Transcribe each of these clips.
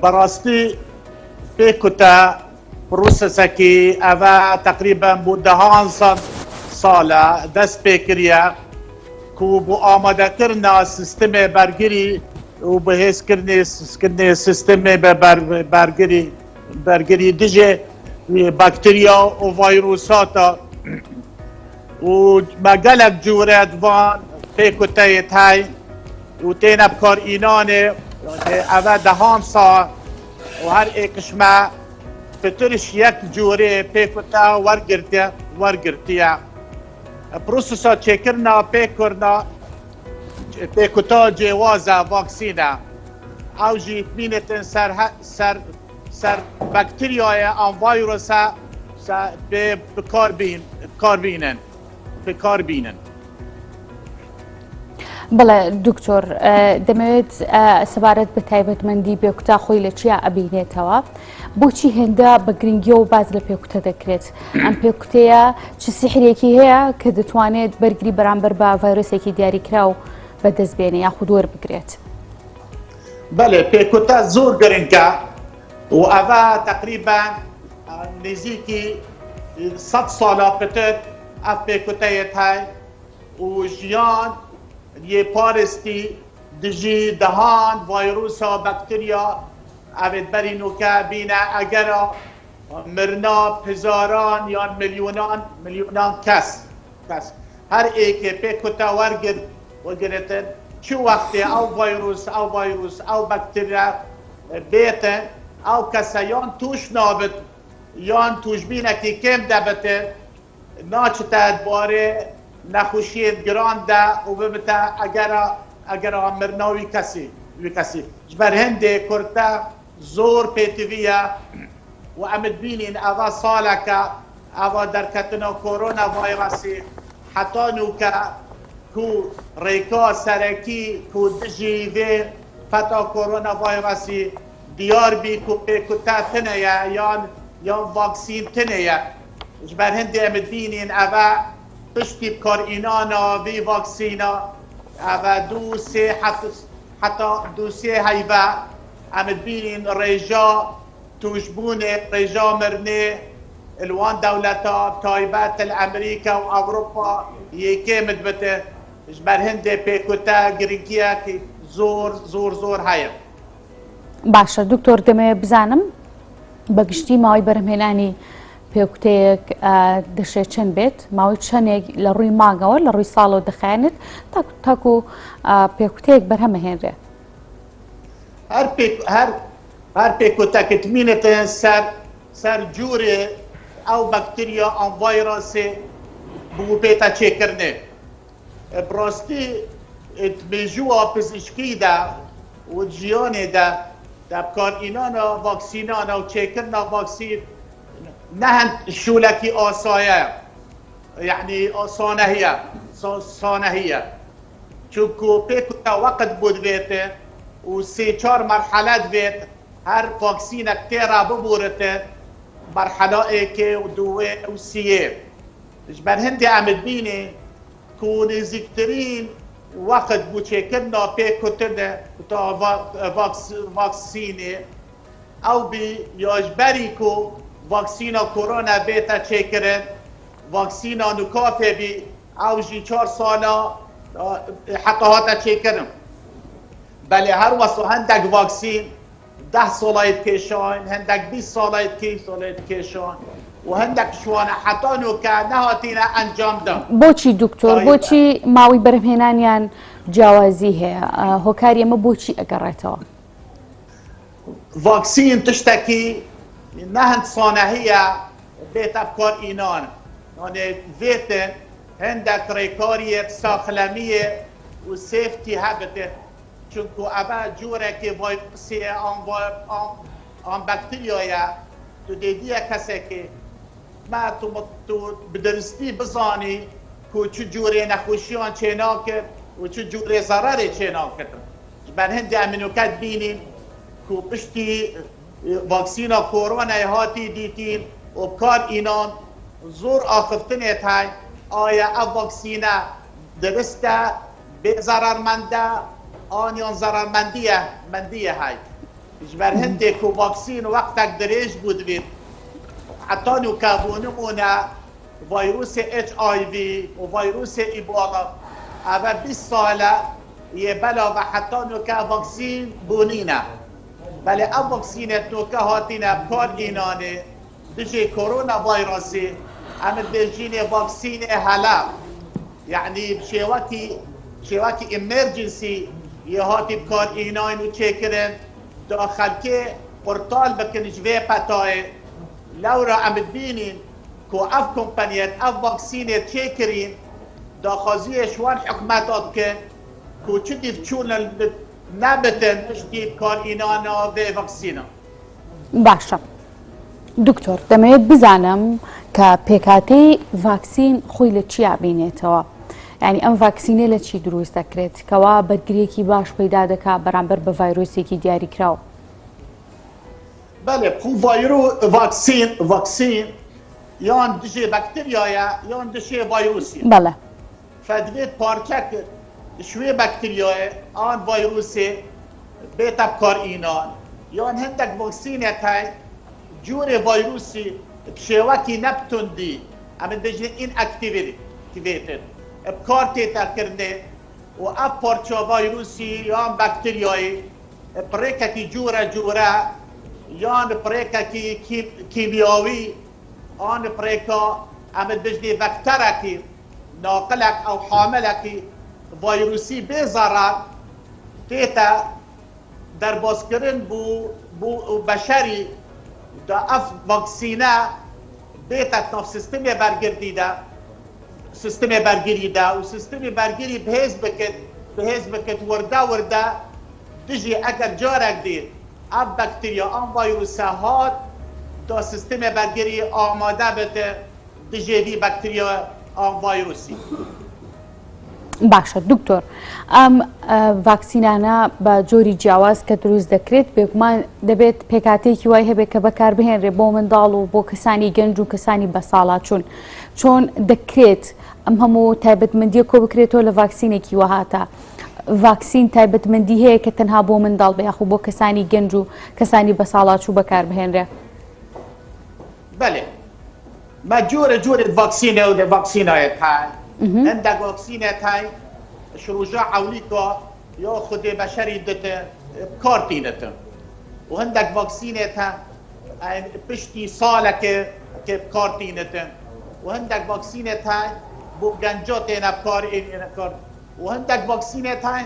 براستی پیکوتا پروسسکی اوه تقریبا بودهان ساله دست پیکریه که بو آماده کرنا سیستم برگری و به حس کرنه سیستم برگری دیجه باکتریا و ویروسات و مگلک جوره دوان پیکوتایت های و تین بکار اینانه اوه دهان سا و هر ایکشما فترش یک جوره پیکوتا ورگرتیا پروسسا چکرنا پیکرنا پیکوتا جوازه واکسینه او جی مینتن سر باکتریای آن ویروسا به کار بینن بەڵێ دکتۆر دەمەوێت سەبارەت بە تایبەتمەندی پێکوتا خۆی لە چیا ئەبینێتەوە بۆچی هێندە بە گرنگیەوە باز لە پێکوتە دەکرێت ئەم پێکوتەیە چ سیحرێکی هەیە کە دەتوانێت بەرگری بەرامبەر بە ڤایرۆسێکی دیاریکرا و بەدەستبێنێ یاخود وەربگرێت بەڵێ پێکوتە زۆر گرنگە و ئەڤە تقریبا نزیکی 100 ساڵە پتر ئەف پێکوتەیەت هەی و ژیان یه پارستی دجی دهان ویروس و باکتریا اوید برینو که بینه اگر مرنا هزاران یا میلیونان کس هر ایک پیکوتا ورگرتن چه وقتی او ویروس او باکتریا بیتن او کسا یان توش نابد یان توش بینه که کم دبته ناچتا باره نخوشیت گران ده و ببتا اگر مرناوی کسی جبر هنده کرتا زور پیتویه و امد بینین اوا سالکا اوا درکتنا کرونا ویروسی حتی نوکا کو ریکا سرکی کو دجی و فتا کرونا ویروسی دیار بی کو پیکوتا تنیه یا واکسین تنیه جبر هنده امد بینین اوا پشتی بکار اینانا وی واکسینا و حتی دو سه هیوه امد بینین ریجا توشبونه ریجا مرنه الوان دولتا تایبت الامریکا و اوروپا یکی مدبته جبر هنده پیکوتا گرنگیه که زور هایم باشە دکتۆر دەمەوێت بزانم بەگشتی ماوەی بەرهەمهێنانی پێکوتەیەک دەشێت چەند بێت ماوەی چەندێک لە ڕووی مانگەوە لە ڕووی ساڵەوە دەخایەنێت تاکو پێکوتەیەک بەرهەمەهێنرێ هەر پێکوتەکەت مینێتە سەر جوورێ ئەو بەکتریا ئەم ڤایرۆسێ بوو بێتە چێکردنێ بڕاستی مێژووە پزیشکیدا و جیانێدا دەبکارئینانە ڤاکسینانە و چێکردنا ڤاکسین نهن شولکی آسایه یعنی سانهیه چونکو پیکوتا وقت بود بیته و 3-4 مرحله بیت هر واکسین اکتیرا ببورته مرحله ایکه و دوه و سیه جبر هندی عمد بینه که نزیکترین وقت بود چه کدنا پیکوتنه تا واکسینه او بی یاجبری که واکسینا کرونا بیتا چکرن واکسینا نکافه بی او جی 4 سالا حتی هاتا چکرن بله هر واسو هندک واکسین 10 سالایت کشان هندک 20 سالایت کشان و هندک شوانه حتی نوکه نهاتینا انجام دم بۆچی دکتۆر بۆچی ماوەی بەرهەمهێنانیان جیاوازی هەیە هۆکاری ئەمە بۆچی ئەگەڕێتەوە واکسین تشتکی نهند صانعیه بیت افکار اینان یعنی ویتن هندک ریکاریت ساخلمیه و سیفتی هبته چونکو اوه جوره که ویروسی آن بکتریایه تو دیدیه کسی که ما تو بدرستی بزانی که چو جوره نخوشیان چینا کرد و چو جوره ضرری چینا کرد بر هندی امینوکت بینین که پشتی واکسینا کرونا هاتی دیتین و کار اینان زور آخفتنیت های آیا او واکسینا درسته به ضررمنده آنیان ضررمندیه های اجبر هندك وفاكسين وقتك دريج بودبيت حتى نكابونمونا فيروس HIV وفيروس إيبولا أبا 20 سالة يبلا وحتى نكا فاكسين بونينا بل أفاكسينة نكا هاتينا بكار إيناني دجي كورونا فيروسي أم دجيني فاكسين هلا يعني بشيواكي إمرجنسي يهاتي بكار إينان وتشيكرن داخل كي بورتال بكن جوي باتاي لورا أم بينين كو اف كومبانيات اف فاكسينة تشيكرين داخازي شوان حكومات كن كو تشدي تشون نابتن تشدي بكار إينانا في فاكسينا باشە دکتۆر دەمەوێت بزانم کە پێکاتەی ڤاکسین خۆی لە چیا بینێتەوە یعنی ئەم ڤاکسینە لە چی دروست دەکرێت کەوا بەرگریەکی باش پەیدا دەکات بەرامبەر بە ڤایرۆسێکی دیاریکراوە بله فاكسين يان دجي بكتيريا يان دجي فيروسي بەڵێ فدويت باركك شوي بكتيريا آن فيروسي بيتا بكار إينان يان هندك فاكسينة هاي جوري فيروسي بشيواكي نبتون دي أمن دجي إن اكتيفيتد بكار تيتا كرني وأب بارشا فيروسي يان بكتيريا بريكاكي جورا يان بريكاكي كيميائي آن بريكا أمد بجدي فكتركي ناقلك أو حاملك فيروسي بزرر تيتا در باسكرين بو بشري دا اف فاكسينا بيتا نف سيستمي برگردي دا سيستمي برگري دا و سيستمي برگري بهز بكت وردا تجي اگر جارك دي اف بكتيريا ان فيروسات دا سیستم برگری آماده بده دژوی بکتریا آن ویروسی باشە دکتۆر ئەم ڤاکسینانە بە جۆری جیاواز کە دروست دەکرێت بێگومان دەبێت پێکاتێکی وای هەبێت کە بەکاربهێنرێ بۆ منداڵ و بۆ کەسانی گەنج و کەسانی بەساڵات چۆن دەکرێت ئەم هەموو تایبەتمەندیە کۆ بکرێتەوە لە ڤاکسینێکی وەهاتە ڤاکسین تایبەتمەندی هەیە کە تەنها بۆ منداڵ بە یاخو بۆ کەسانی گەنج و کەسانی بەساڵات و بەکاربهێنرێ بله ما جور فاكسينه وده فاكسينات هاي عندك فاكسينات هاي شروجا عوليكا ياخذ بشري دته كارتينته وعندك فاكسينات هاي بشتي صالك كارتينته وعندك فاكسينات هاي بو جنجاتنا بكار وعندك فاكسينات هاي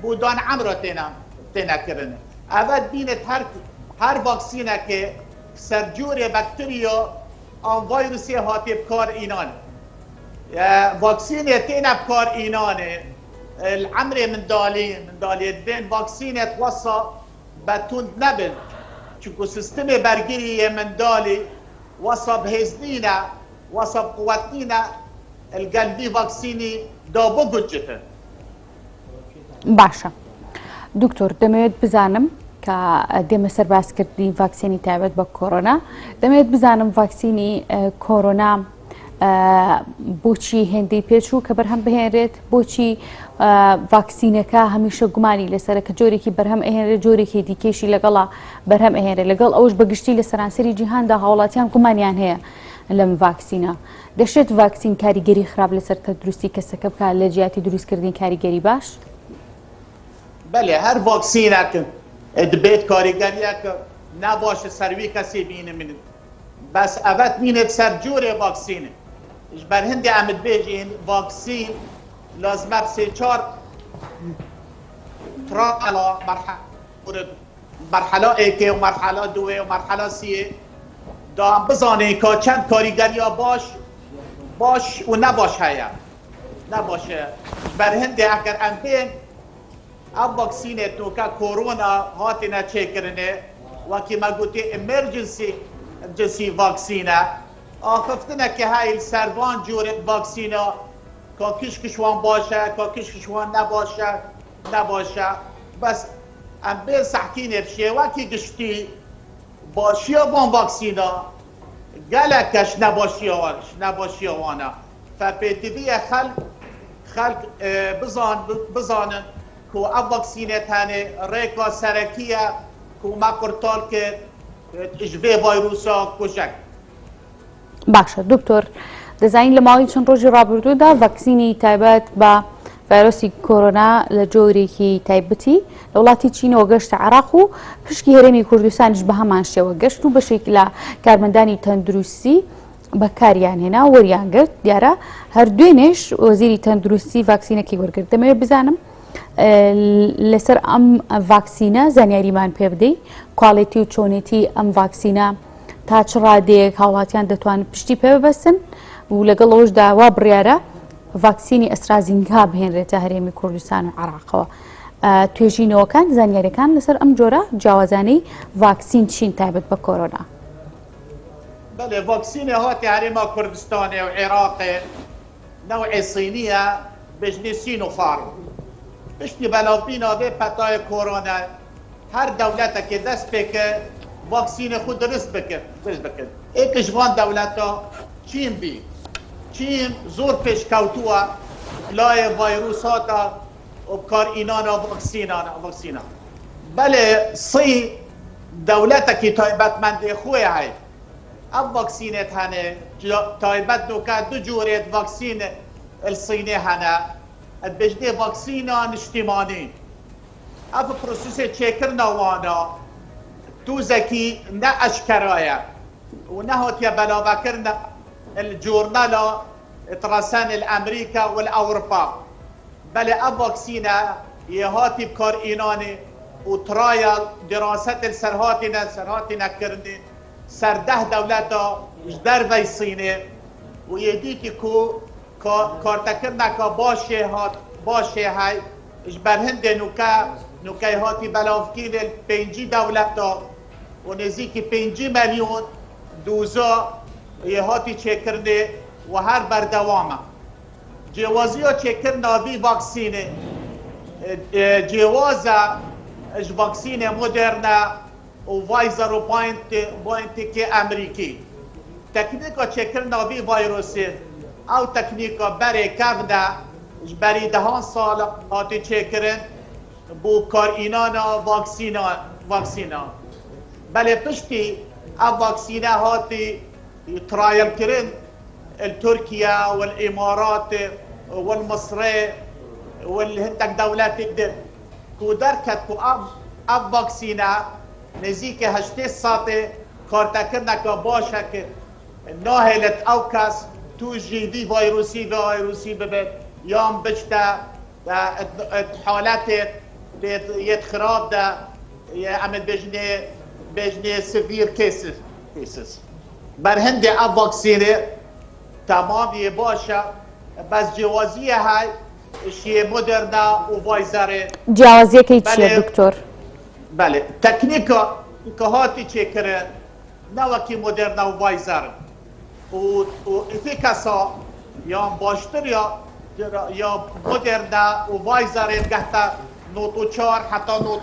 بو دان عمرتنا كرنه اول بينت هر فاكسينه که سرجور بكتيريا آن فيروسي هاتي بكار إينان فاكسينة تينا بكار إينان العمر من دالي بين فاكسينة وصى بتون نبل چونكو سيستم برگري من دالي وصى بهزنينا وصى بقوتنينا القلبي فاكسيني دابو قجتا باشە دکتۆر دەمەوێت بزانم کە دێمە سەر باسکردنی ڤاکسینی تایبەت بە کۆرۆنا دەمەوێت بزانم ڤاکسینی کۆرۆنا بۆچی هێندەی پێچوو کە بەرهەم بهێنرێت بۆچی ڤاکسینەکە هەمیشە گومانی لەسەرە کە جۆرێکی بەرهەم ئەهێنرێت جۆرێکی دیکەشی لەگەڵا بەرهەم ئەهێنرێت لەگەڵ ئەوش بەگشتی لە سەرانسەری جیهاندا هاوڵاتیان گومانیان هەیە لەم ڤاکسینە دەشێت ڤاکسین کاریگەری خراپ لەسەر تەندروستی کەسەکە بکات لە جیاتی دروستکردنی کاریگەری باش بله هر فاكسينك دبيت كاريگريك نباش سروي كسي بين من بس أبد مين سرجوري فاكسين إجبار هندي عمد بيجين فاكسين لازم بسيچار ترالا مرحلة ايكي ومرحلة دوه ومرحلة سيه دام بزانه که چند کاریگریا باش و نباش هیا نباشه بر هندی اگر انبین اب واکسینه تو که کورونا هاتینا چکرنه و که ما گوتی امرجنسی جنسی واکسینه آخفتنه که های سروان جور واکسینه که کشکشوان باشه که کشکشوان نباشه بس انبین سحکینه بشه و که گشتی باشی وان واکسینا گلکش نباشی وانا فپیدوی خلق بزانن که او واکسینه تانه ریکا سرکیه كوما قرطال كت إجبه فيروسا كوشك. باشە دکتۆر دەزانین لە ماوەی چەند ڕۆژی ڕابردوودا ڤاکسینی تایبەت بە ڤایرۆسی کۆرۆنا لە جۆرێکی تایبەتی لە وڵاتی چینەوە گەشتە عێراق و پشکی هەرێمی کوردستانیش بە هەمان شێوە گەشت و بەشێک لە کارمەندانی تەندروستی بەکاریان هێنا وەریان گرت دیارە هەردوێنێش وەزیری تەندروستی ڤاکسینەکەی وەرگرت. دەمەوێت بزانم لەسەر ئەم ڤاکسینە زانیاریمان پێ بدەیت کواڵیتی و چۆنێتی ئەم ڤاکسینە تا چ ڕادەیەک هاوڵاتیان دەتوانن پشتی پێ ببەستن و لەگەڵ ئەوەشدا وا بڕیارە ڤاکسینی ئەسترازینکا بهێنرێتە هەرێمی کوردستان و عێراقەوە. توێژینەوەکان زانیاریەکان لەسەر ئەم جۆرە جیاوازانەی ڤاکسین چین تایبەت بە کۆرۆنا. بله فاكسين هاتي هريما كردستان وعراق نوع صينية بجني سينوفارم بشتي بلافينا في بتاي كورونا هر دولتك دست بك فاكسين خود رزق بك ايك جوان دولتا چين بي چين زور پیش کوتوا لای فيروساتا وبكار اينانا فاكسينا بله صين دولتك تايبت من دي خوي هاي اب واکسینت هنه تایبت دوکه دو جورت واکسین الصینی هنه بجده واکسینان اجتماعی اب پروسس چکر نوانا تو زکی نه اشکرایه و نه هاتیه بلاوه کرن الجورنال اترسان الامریکا والاوروپا بله اب واکسینه یه هاتی بکار اینانه و ترایل دراست سرهاتی نکرنه سر 10 دولتا در وی صینه و یدیتی کو کارتکرنا که باشه های برهند نوکه هاتی بلافکین 5 دولتا و نزدیک 5 میلیون دوزا یه هاتی چکرنه و هر بردوامه جوازی ها چکرنا وی واکسینه جوازه واکسین مدرنه و وایزر و باینتک امریکی تکنیکا چکر ناوی ویروسی او تکنیکا برای کفده برای 10 سال هاتی چکرن بو کار اینانا واکسینا بله پشتی او واکسینه هاتی ترایل کرن التركيا والامارات والمصر والهندك دولات قدر كو دركت كو اب واكسينا نزيك 8 ساعه كارتكرنا كباشا ك ناهلت اوكاس تو جي دي فيروسي ببت يوم بجتا حالات يتخراب ده عمل بجني سيفير كيسز برهندي اب واكسينه تمام يباشا بس جوازيه هاي شيء مودرنا وفايزر جوازيه كي دكتور بله تكنيكا كهاتي تشكر نوكي مودرنا وفايزر و افيكاسا يا باشتر يا مودرنا وفايزر قحتا نوتو 4 حتى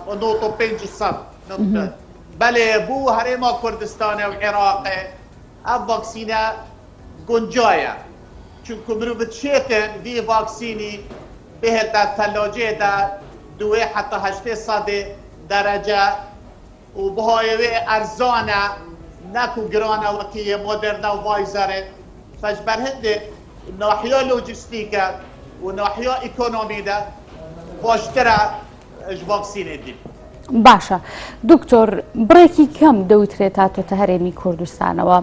نوتو 5 بله بو هرما كردستان وعراق اب واكسينا گنجايه چونکه مرو بتشيتن في واكسيني بهتا ثلاجه دا 2 حتى 8 درجه وبهاي ارزانه ناكو جرانا وكي مودرنا وفايزر فجبر هندي ناحيه لوجستيكا وناحيه ايكونومي دا باشترا واكسيني دي باشە دکتۆر بڕێکی کەم دەوترێتاتۆ هەرێمی کوردستانەوە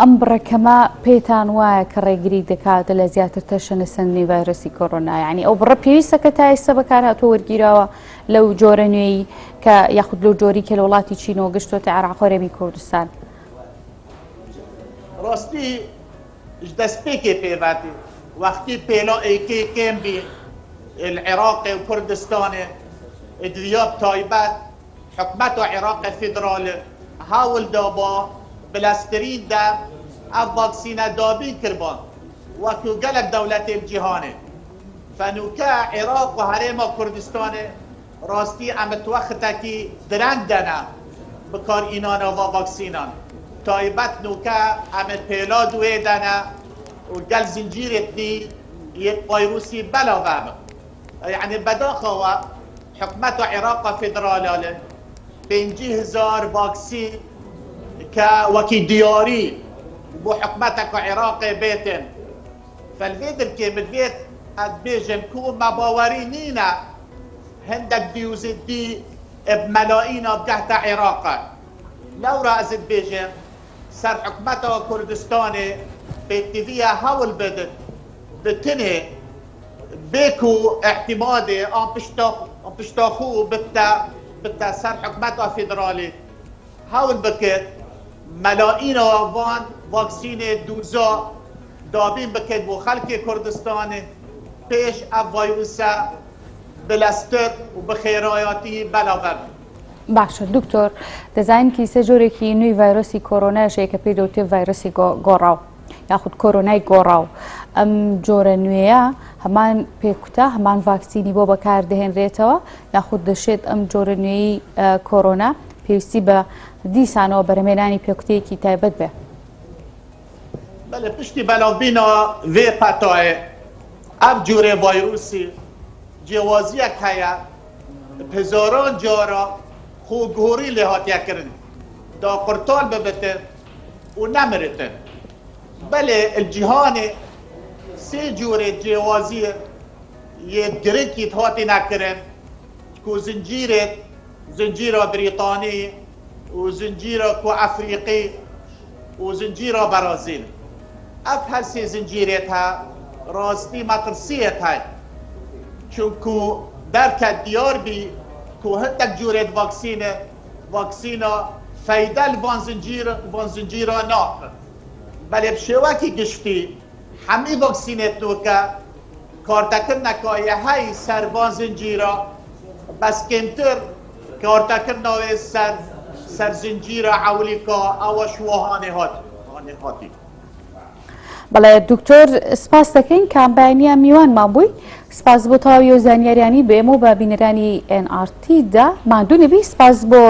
ئەم بڕێکەمە پێتان وایە کە ڕێگری دەکات لە زیاتر تەشەنە سەنگی ڤایرۆسی کۆڕۆنا یعنی ئەو بڕە پێویستە کە تا ئێستا بەکارهاتۆ وەرگیراوە لەو جۆرە نوێی کە یاخود لەو جۆری کە لە وڵاتی چینەوە گەشتۆتە عێراق و هەرێمی کوردستان ڕاستی دەستپێکێ پێواتی وەختی پێلا ئەیکێ کێم بی العێراق و کوردستانێ ادرياب تايبات حكمت عراق فيدرال هاول دابا بلاسترين دا افاكسينا دابين كربان وكو قلق دولة الجهان فنوكا عراق وهريما كردستان راستي عم توختكي درنگ دنا بكار اينانا وفاكسينا تايبات نوكا عم بيلا دوي دنا وقال زنجير اتني فيروسي بلا بابا يعني بداخوا حكمت عراق فيدرالال 50,000 واكسين كوكي دياري بحكمتك عراقي بيتن فالفيدر كي بالبيت بيجن كو ما باورينينا هندك ديوزد دي بملايين بقهت عراقا لو رأزت بيجن سر حكمتها كردستاني بيتفيها هول بدت بتنهي بيكو اعتمادي ام بشتاخو بتا سر حكمتها فيدرالي هول بكت ملايين وان واكسين دوزا دابين بكت بو خلق كردستاني پیش اف ویروسا بلستر و بخیرایاتی بلاغر باشه دکتۆر دەزانین کیسە جۆرێکی نوێی ڤایرۆسی کۆرۆنایشەیە کە پێی دەوتێت ڤایرۆسی گۆڕاو یاخود کۆرۆنای گۆڕاو ئەم جۆرە نوێیە هەمان پێکوتە هەمان ڤاکسینی بۆ بەکاردەهێنرێتەوە یاخود دەشێت ئەم جۆرە نوێی کۆرۆنا پێویستی بە دیسانەوە بەرهەمهێنانی پێکوتەیەکی تایبەت بێ بەڵێ پشتی بەلاوبینە vê petayê ev cûrê vîrusî cêwaziyek heye hezaran cara xûgorî lê hatiye kirin da qurtal bibitin û nemiritin belê il cîhanê sê cûrê cêwaziyê yê girêkî hatîne kirin ku zincîra Brîtanî û zincîra ku Efrîqî û zincîra Brazîl ev her sê zincîrê he rastî metirsiyet heye çunku derket diyar bî ku hindek cûrê vaksîna feydel van zincîra nakin belê bi şêwekî giştî hemî vaksînê tûke kartekirneka yê hey ser van zincîra beskêntir kartekirna wê ser zincîra ewlîka ew ji wihanê hatî بەڵێ دکتۆر سپاس دەکەین کامپانیا میوانمان بووی سپاس بۆ تەواوی و زانیاریانی بێمە و بە بینەرانی NRT دا ماندوو نەبی سپاس بۆ